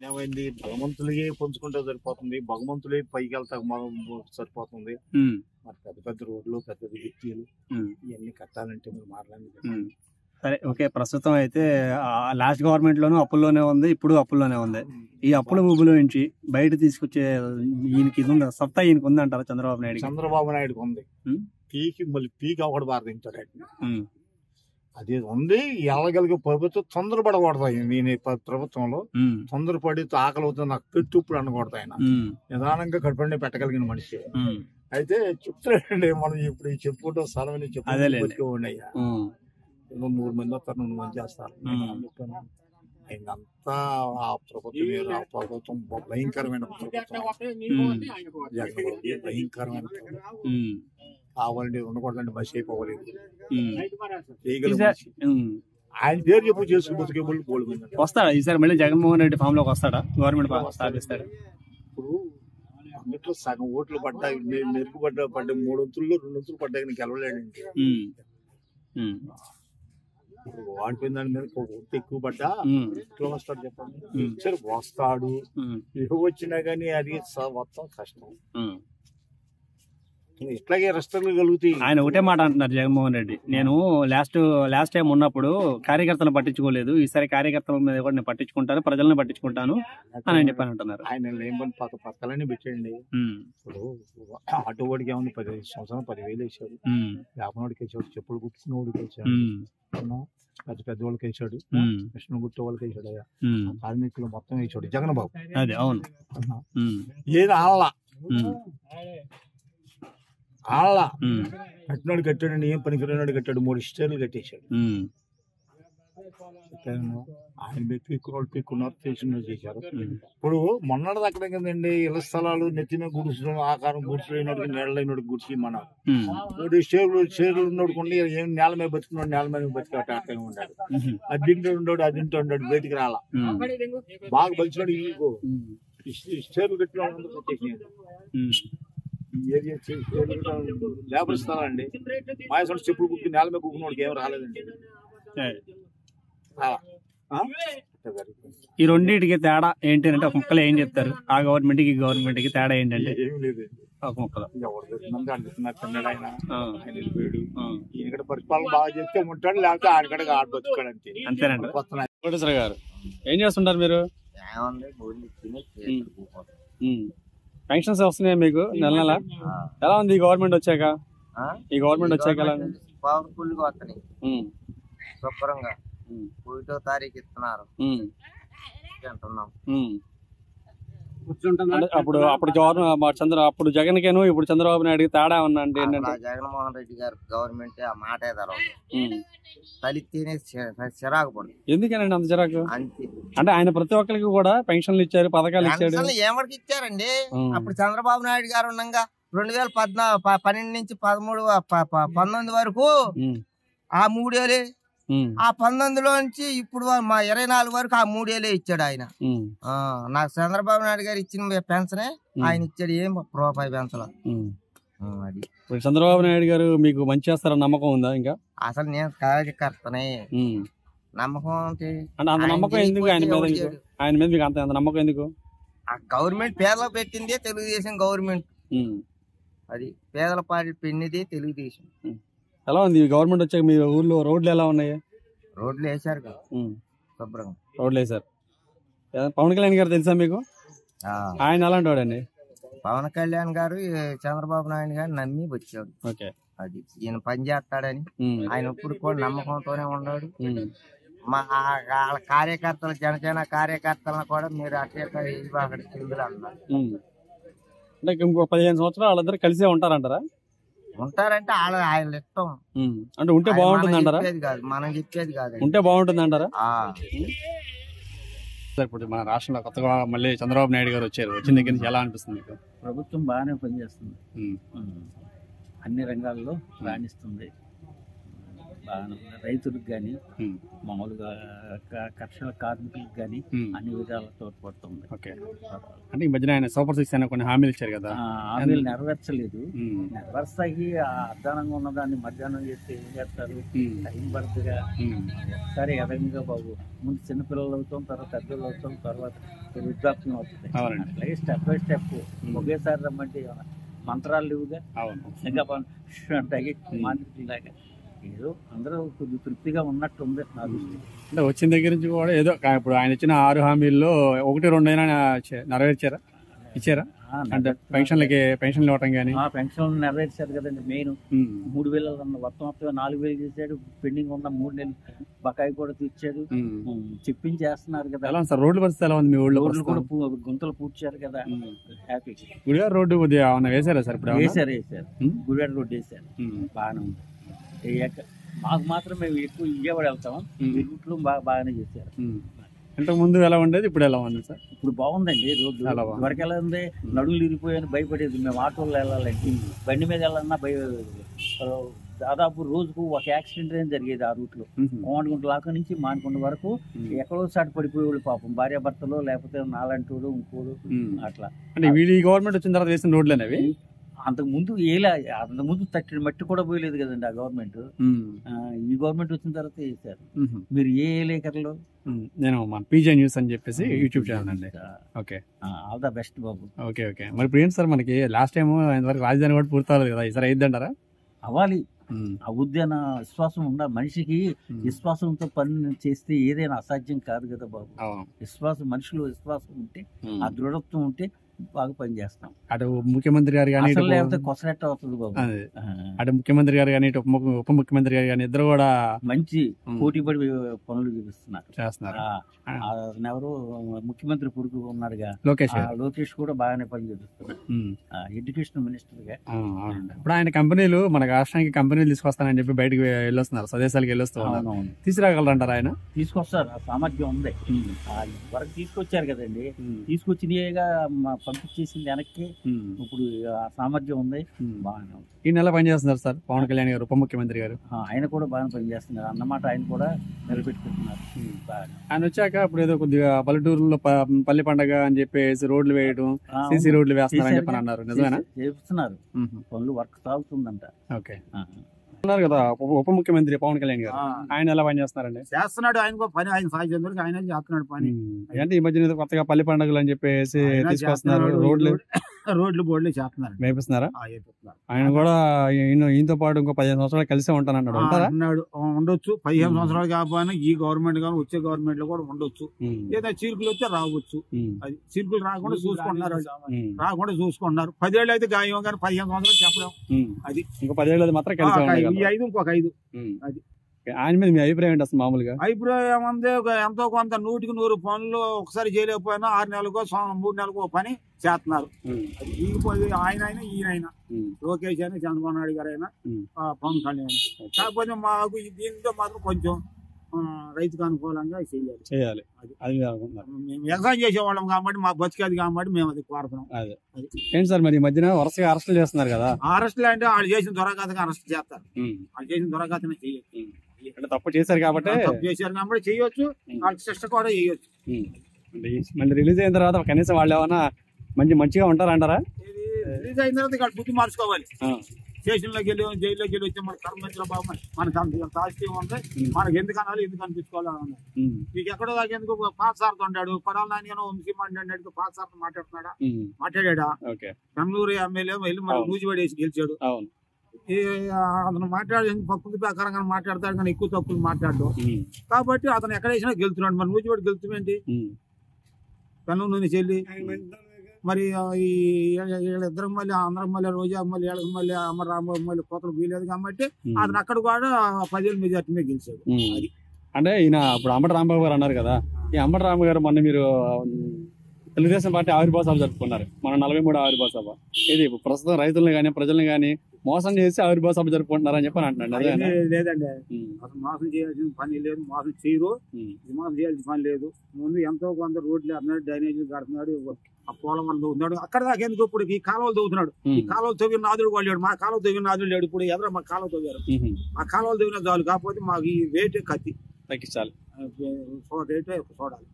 ఏమైంది భగవంతులే పంచుకుంటే సరిపోతుంది, భగవంతులే పైకి వెళ్తా సరిపోతుంది. మరి పెద్ద పెద్ద రోడ్లు, పెద్ద వ్యక్తులు ఇవన్నీ కట్టాలంటే మీరు మాట్లాడి సరే ఓకే. ప్రస్తుతం అయితే లాస్ట్ గవర్నమెంట్ లోనూ అప్పుల్లోనే ఉంది, ఇప్పుడు అప్పుల్లోనే ఉంది. ఈ అప్పుల ఊబులో నుంచి బయట తీసుకొచ్చే ఈయనకి ఇది ఉందా, సత్తా ఈయనకి ఉంది అంటారా చంద్రబాబు నాయుడు? చంద్రబాబు నాయుడుకి ఉంది. మళ్ళీ పీకి ఒకటి బారదింటాడు. అది ఉంది. ఎలాగలిగే ప్రభుత్వం తొందరపడకూడదు. నేను ప్రభుత్వంలో తొందరపడి ఆకలి అవుతుంది నాకు పెట్టు ఇప్పుడు అనకూడదు. ఆయన నిదానంగా కడుపుండి పెట్టగలిగిన మనిషి. అయితే చెప్తాడండి, మనం ఇప్పుడు చెప్పుకుంటూ సలవని చెప్పుకోండియ్యా, 3 మంది వస్తారు, 2 మంది చేస్తారు. ఆయనంతా ఆ ప్రభుత్వం భయంకరమైన భయంకరమైన కావాలండి, ఉండకూడదండి, బస్ అయిపోవాలి. ఆయన పేరు చెప్పు చేసుకుని బతికే వస్తాడా ఈసారి మళ్ళీ జగన్మోహన్ రెడ్డి ఫామ్ లోకి వస్తాడా? గవర్నమెంట్ స్థాపిస్తాడు. ఇప్పుడు అందులో సగం ఓట్లు పడ్డాయి, మెరుగు పడ్డా 3 వంతుల్లో 2 వంతులు పడ్డాయి, నీకు గెలవలేడండి. వాడిపోయిన దాని మీద ఓట్లు ఎక్కువ పడ్డా ఎట్లా వస్తాడు చెప్పండి? సరే వస్తాడు, ఎక్కువ వచ్చినా గానీ అది మొత్తం కష్టం. ఇట్లాగే రస్తలు కలుగుతాయి. ఆయన ఒకటే మాట అంటున్నారు జగన్మోహన్ రెడ్డి, నేను లాస్ట్ టైం ఉన్నప్పుడు కార్యకర్తలను పట్టించుకోలేదు, ఈసారి కార్యకర్తల మీద కూడా నేను పట్టించుకుంటాను, ప్రజలను పట్టించుకుంటాను అని చెప్పని అంటున్నారు. ఆయన ఏం పని పథకాలన్నీ పెట్టండి. ఇప్పుడు ఆటో వాడికి ఏమన్నా 15 సంవత్సరాలు 10,000 వేసాడు, వ్యాపారాడికి వేసాడు, చెప్పులు కుట్టుకున్న వాడికి వేసాడు, పెద్ద పెద్ద వాళ్ళకి వేసాడు, మిషన్ గుట్టే వాళ్ళకి వేసాడు, కార్మికులు మొత్తం వేసాడు జగన్ బాబు. అది అవును. ఏది ఆళ్ళ కట్టినాడు కట్టాడు, ఏం పనికిరాడు కట్టాడు, 3 స్టేర్లు కట్టేశాడు. ఆయన పీక్కున్నారు, చేశారు. ఇప్పుడు మొన్నటి దగ్గర కదండి ఇళ్ల స్థలాలు నెత్తిన గుడిసెలు, ఆకారం గుడిసెలు అయినోడికి, నీళ్ళైనోడికి గుడిసి మన 3 స్టేర్లు ఉన్నోడుకుండి, ఏం నేల మీద బతుకున్నాడు, నేల మీద బతికి ఉండాడు, అదింటూ ఉన్నాడు, అదింటూ ఉన్నాడు, బయటికి రాలా. బాగా బలిచినాడు, ఇగో స్టేర్లు కట్టిన లేబర్ స్థలాలండి. మాయసండి చెప్పులు కుట్టి నేల మీద కుక్కున్నోడికి ఏం రాలేదండి. ఈ రెండింటికి తేడా ఏంటి అంటే, ఒక ముక్కలో ఏం చెప్తారు? ఆ గవర్నమెంట్ కి గవర్నమెంట్ కి తేడా ఏంటంటే ఏం లేదు, ఒక ముక్కలో తిన్నాడు ఆయన, వెళ్ళిపోయాడు. ఈయన పరిపాలన బాగా చేస్తే ఉంటాడు, లేకపోతే ఆయన కడ ఆడ బతుకాడు అంతే. అంతేనండి. కోటేశ్వర గారు ఏం చేస్తుంటారు మీరు? పెన్షన్స్ వస్తున్నాయి మీకు నెల నెల? ఎలా ఉంది ఈ గవర్నమెంట్ వచ్చాక? ఈ గవర్నమెంట్ వచ్చాక ఎలా పవర్ఫుల్ గా వస్తున్నాయి, శుభ్రంగా 1వ తారీఖు ఇస్తున్నారు అంటున్నాం. అప్పుడు జగన్ కేను ఇప్పుడు చంద్రబాబు నాయుడు తేడా ఉన్నా అంటే ఏంటంటే, జగన్మోహన్ రెడ్డి గారు గవర్నమెంట్ ఆ మాటే తర్వాత తలితేనే చిరాకు పడుతుంది. ఎందుకనండి అంత చిరాకు? అంటే ఆయన ప్రతి ఒక్కరికి కూడా పెన్షన్లు ఇచ్చారు, పథకాలు ఇచ్చారు. ఏమడికి ఇచ్చారండి? అప్పుడు చంద్రబాబు నాయుడు గారు ఉండగా 2012 నుంచి 19 వరకు ఆ 3 ఏళ్ళే, ఆ 19లో నుంచి ఇప్పుడు మా 24 వరకు ఆ 3 ఏళ్ళే ఇచ్చాడు ఆయన. నాకు చంద్రబాబు నాయుడు గారు ఇచ్చిన పెన్షనే ఆయన ఇచ్చాడు, ఏం రూపాయి పెంచలా. అది చంద్రబాబు నాయుడు గారు మీకు మంచి చేస్తారని నమ్మకం ఉందా? ఇంకా అసలు నేను కార్యకర్తనే, నమ్మకం అంటే అంత నమ్మకం ఎందుకు ఆయన మీద? ఆయన మీద మీకు అంత నమ్మకం ఎందుకు? ఆ గవర్నమెంట్ పేదలకు పెట్టిందే తెలుగుదేశం గవర్నమెంట్. అది పేదల పార్టీ పెట్టినదే తెలుగుదేశం. ఎలా ఉంది గవర్నమెంట్ వచ్చాక మీ ఊర్లో రోడ్లు ఎలా ఉన్నాయి? రోడ్లు వేసారు కదా, శుభ్రంగా రోడ్లు వేసారు. పవన్ కళ్యాణ్ గారు తెలుసా మీకు? ఆయన అలాంటి వాడండి. పవన్ కళ్యాణ్ గారు చంద్రబాబు నాయుడు గారు నమ్మి వచ్చాడు. అది ఈయన పని చేస్తాడని ఆయన ఇప్పుడు కూడా నమ్మకంతోనే ఉన్నాడు. మా కార్యకర్తలు, జనసేన కార్యకర్తలను కూడా మీరు అక్కడ చెందులు అన్నారు. అంటే ఇంకో 15 సంవత్సరాలు వాళ్ళందరూ కలిసే ఉంటారంటారా? ఉంటారంటే ఆయన ఇష్టం. అంటే ఉంటే బాగుంటుంది అంటారా? మనం చెప్పేది కాదు, ఉంటే బాగుంటుంది అంటారా? ఇప్పుడు మన రాష్ట్రంలో కొత్తగా మళ్ళీ చంద్రబాబు నాయుడు గారు వచ్చారు, వచ్చిన దగ్గర నుంచి ఎలా అనిపిస్తుంది మీకు? ప్రభుత్వం బాగానే పనిచేస్తుంది, అన్ని రంగాల్లో రాణిస్తుంది. రైతులకు కానీ మామూలుగా కర్షక కార్మికులకు కానీ అన్ని విధాల తోడ్పడుతుంది. ఓకే. అంటే ఈ మధ్యన ఆయన సూపర్ 6 అనే కొన్ని హామీలు ఇచ్చారు కదా, హామీలు నెరవేర్చలేదు. నెరవేర్స్తాయి అధ్వానంగా ఉన్నదాన్ని మధ్యాహ్నం చేస్తే ఏం చేస్తారు, టైం పడుతుందిగా. ఒకసారి ఎదగంగా బాబు, ముందు చిన్నపిల్లలు అవుతాం, తర్వాత పెద్దలు అవుతాం, తర్వాత వృద్ధాప్యం అవుతుంది. అట్లాగే స్టెప్ బై స్టెప్ ఒకేసారి రమ్మంటే మంత్రాలు లేవుగా. ఇంకా అంటాయి మాంత్రికులాగా. ఏదో అందరూ కొద్ది తృప్తిగా ఉన్నట్టు ఉంది నా దృష్టి. అంటే వచ్చిన దగ్గర నుంచి కూడా ఏదో ఇప్పుడు ఆయన ఇచ్చిన 6 హామీల్లో 1-2 అయినా నెరవేర్చారా, ఇచ్చారా? అంటే పెన్షన్లు ఇవ్వటం కానీ పెన్షన్లు నెరవేర్చారు కదండి. మెయిన్ 3,000 మొత్తం 4,000 చేశాడు. పెండింగ్ ఉన్న 3 నెలలు బకాయి కూడా తీర్చాడు. చెప్పించేస్తున్నారు కదా. ఎలా సార్ రోడ్ల పరిస్థితి ఎలా ఉంది మీ ఊళ్ళో? రోడ్లు కూడా గుంతలు పూడ్చారు కదా. హ్యాపీ. గుడివాడ రోడ్డు కొద్దిగా వేసారా సార్? ఇప్పుడు వేసారు. గుడివాడ రోడ్డు వేసారు, బాగానే ఉంది. మాకు మాత్రం మేము ఎక్కువ విజయవాడ వెళ్తాం. రూట్లు బాగానే చేశారు. ఇంతకు ముందు ఎలా ఉండేది, ఇప్పుడు ఎలా ఉంది సార్? ఇప్పుడు బాగుందండి రోడ్డు. వరకు ఎలా ఉంది, నడువులు ఇరిగిపోయాను, భయపడేది. మేము ఆటోలో వెళ్ళాలంటే, బండి మీద వెళ్ళాలన్నా దాదాపు రోజుకు ఒక యాక్సిడెంట్ అనేది జరిగేది ఆ రూట్ లో. కోమటిగుంట లాక నుంచి మానకొండ వరకు ఎక్కడో సాటి పడిపోయేవాళ్ళు పాపం, భార్యాభర్తలు, లేకపోతే నాలంటోడు ఇంకోడు అట్లా. అంటే ఈ గవర్నమెంట్ వచ్చిన తర్వాత వేసిన రోడ్లు అనేవి అంతకు ముందు తట్టిన మట్టి కూడా పోయలేదు కదండి ఆ గవర్నమెంట్. ఈ గవర్నమెంట్ వచ్చిన తర్వాత వేసారు. మీరు ఏ లేఖర్లో? నేను మన పీజే న్యూస్ అని చెప్పేసి యూట్యూబ్ ఛానల్ అండి. Okay, all the best Babu. Okay. మరి ఇప్పుడు ఏంటి సార్, మనకి లాస్ట్ టైం ఇంతవరకు రాజధాని కూడా పూర్తి అవ్వలేదు కదా, ఈసారి అయిద్దంటారా? అవ్వాలి. అవుద్ది అన్న విశ్వాసం ఉండాలి మనిషికి. విశ్వాసంతో పని చేస్తే ఏదైనా అసాధ్యం కాదు కదా బాబు. విశ్వాసం, మనుషులు విశ్వాసం ఉంటే, ఆ దృఢత్వం ఉంటే బాగా పని చేస్తాం. అటు ముఖ్యమంత్రి గారు కానీ కొసరెట్ట అవుతుంది బాబు. అటు ముఖ్యమంత్రి గారు కానీ ఇటు ఉప ముఖ్యమంత్రి గారు కానీ ఇద్దరు కూడా మంచి పోటీపడి పనులు చేస్తున్నారు. ఎవరు ముఖ్యమంత్రి కొడుకు ఉన్నాడుగా లోకేష్ కూడా బాగానే పని చేస్తున్నారు ఎడ్యుకేషన్ మినిస్టర్ గా. ఇప్పుడు ఆయన కంపెనీలు మన రాష్ట్రానికి కంపెనీలు తీసుకొస్తానని చెప్పి బయటకు వెళ్ళొస్తున్నారు, స్వదేశాలకు వెళ్ళొస్తున్నారు. తీసుకురాగలరంటారు? ఆయన తీసుకొస్తారు, ఆ సామర్థ్యం ఉంది. వరకు తీసుకొచ్చారు కదండి, తీసుకొచ్చినగా పంపించేసింది వెనక్కి. ఇప్పుడు ఆ సామర్థ్యం ఉంది, బాగానే ఉంది. ఈ నెల పనిచేస్తున్నారు సార్ పవన్ కళ్యాణ్ గారు, ఉప ముఖ్యమంత్రి గారు. ఆయన కూడా బాగా పనిచేస్తున్నారు అన్నమాట. ఆయన కూడా నిలబెట్టుకుంటున్నారు. ఆయన వచ్చాక ఇప్పుడు ఏదో కొద్దిగా పల్లెటూరులో పల్లె పండగ అని చెప్పేసి రోడ్లు వేయడం, సీసీ రోడ్లు వేస్తున్నారని చెప్పని అన్నారు. నిజమేనా? చేస్తున్నారు, పనులు వర్క్ సాగుతుందంట. ఓకే. ఉన్నారు కదా ఉప ముఖ్యమంత్రి పవన్ కళ్యాణ్ గారు, ఆయన ఎలా పని చేస్తున్నారండి? చేస్తున్నాడు ఆయన పని, ఆయన సాధ్యం ఆయన చేస్తున్నాడు పని. అంటే ఈ మధ్యన కొత్తగా పల్లె పండుగలు అని చెప్పేసి తీసుకొస్తున్నారు, రోడ్లు బోర్డులు చేస్తున్నారు, వేపిస్తున్నారా? ఆయన కూడా ఈయనతో పాటు ఇంకో 15 సంవత్సరాలు కలిసే ఉంటానన్నాడు. అన్నాడు. ఉండొచ్చు, 15 సంవత్సరాలు కాకపోయినా ఈ గవర్నమెంట్ కానీ వచ్చే గవర్నమెంట్ లో కూడా ఉండొచ్చు. ఏదో చీరుకులు వస్తే రావచ్చు. అది చీరుకులు రాకుండా చూసుకుంటున్నారు, రాకుండా చూసుకుంటున్నారు. 10 ఏళ్ళు అయితే గాయం, కానీ 15 సంవత్సరాలు చెప్పడం. అది ఇంకో 10 ఏళ్ళు మాత్రం కలిసి ఈ 5 ఇంకొక 5. అది ఆయన మీద మీ అభిప్రాయం ఏంటి అసలు? మామూలుగా అభిప్రాయం ఉంది, ఎంతో కొంత 100కి 100 పనులు ఒకసారి చేయలేకపోయినా 6 నెలలకో 3 నెలలకో పని చేస్తున్నారు. ఆయన ఈయన లోకేష్ అయినా, చంద్రబాబు నాయుడు గారు అయినా, పవన్ కళ్యాణ్. కాకపోతే మాకు దీంతో మాత్రం కొంచెం రైతుకు అనుకూలంగా చేయాలి. మేము వ్యవసాయం చేసేవాళ్ళం కాబట్టి మాకు బతికేది కాబట్టి మేము అది కోరుతున్నాం. ఏంటి సార్ మరి ఈ మధ్యన వరుసగా అరెస్టులు చేస్తున్నారు కదా? అరెస్టులు అంటే వాళ్ళు చేసిన దురాఘాతంగా అరెస్ట్ చేస్తారు. వాళ్ళు చేసిన దురాఘాతమే చేయొచ్చు. అంటే తప్పు చేశారు కాబట్టి చేయొచ్చు, వాళ్ళకి శిక్ష కూడా చేయొచ్చు. మళ్ళీ రిలీజ్ అయిన తర్వాత కనీసం వాళ్ళు ఏమన్నా మంచిగా ఉంటారంటారా? రిలీజ్ అయిన తర్వాత ఇక్కడ బుద్ధి మార్చుకోవాలి. స్టేషన్లోకి వెళ్ళి జైల్లోకి వెళ్ళి వచ్చి మన కర్మ బాబు మనకు అంత ఆస్తి ఉంది, మనకి ఎందుకు అనాలి, ఎందుకు అనిపించుకోవాలి. మీకు ఎక్కడో దాకా ఎందుకు పాత సార్తో ఉంటాడు, పడాల నాయన వంశీ మాట్లాడినట్టు పాత సార్తో మాట్లాడా. బెంగళూరు ఎమ్మెల్యే వెళ్ళి మన నూజివాడ వేసి గెలిచాడు. అతను మాట్లాడే పక్కుల ప్రకారంగా మాట్లాడతాడు, కానీ ఎక్కువ తప్పులు మాట్లాడడం. కాబట్టి అతను ఎక్కడ వేసినా గెలుతున్నాడు. మరి నూజివాడ గెలుతుందేంటి? కన్ను నూనె చెల్లి మరి ఇద్దరికి మళ్ళీ అందరం మళ్ళీ రోజా మళ్ళీ ఏళ్ళకి మళ్ళీ అమరరాంబాబు మళ్ళీ కోతలు వీలేదు కాబట్టి అతను అక్కడ కూడా 10,000 మెజార్టీ మీద గెలిచాడు. అంటే ఈయన ఇప్పుడు అంబటి రాంబాబు గారు అన్నారు కదా, ఈ అంబటి రాంబాబు గారు మొన్న మీరు తెలుగుదేశం పార్టీ ఆవిర్భావ సభ జరుపుకున్నారు. మన 43వ ఆవిర్భావ సభ. ఇది ప్రస్తుతం రైతులను కానీ ప్రజల్ని కానీ మోసం చేసి ఆవిర్భావ సభ జరుపుకుంటున్నారు అని చెప్పి అంటున్నాడు. లేదండి, అసలు మోసం చేయాల్సిన పని లేదు, మోసం చేయరు, మోసం చేయాల్సిన పని లేదు. ముందు ఎంతో కొంత రోడ్లు వేస్తున్నాడు, డ్రైనేజీలు కడుతున్నాడు, ఆ పోలం వల్ల తవ్వుతున్నాడు. అక్కడ దాకా ఎందుకు ఇప్పుడు ఈ కాలువలు తవ్వుతున్నాడు. ఈ కాలువలు తవ్విన నాదుడు వాళ్ళు లేడు, మా కాలువ తవ్విన నాదుడు లేడు. ఇప్పుడు ఎదురు మా కాలువ తవ్వారు, ఆ కాలువలు తవ్విన చాలు. కాకపోతే మాకు ఈ రేటే కత్తి తగ్గించాలి, రేటే చూడాలి.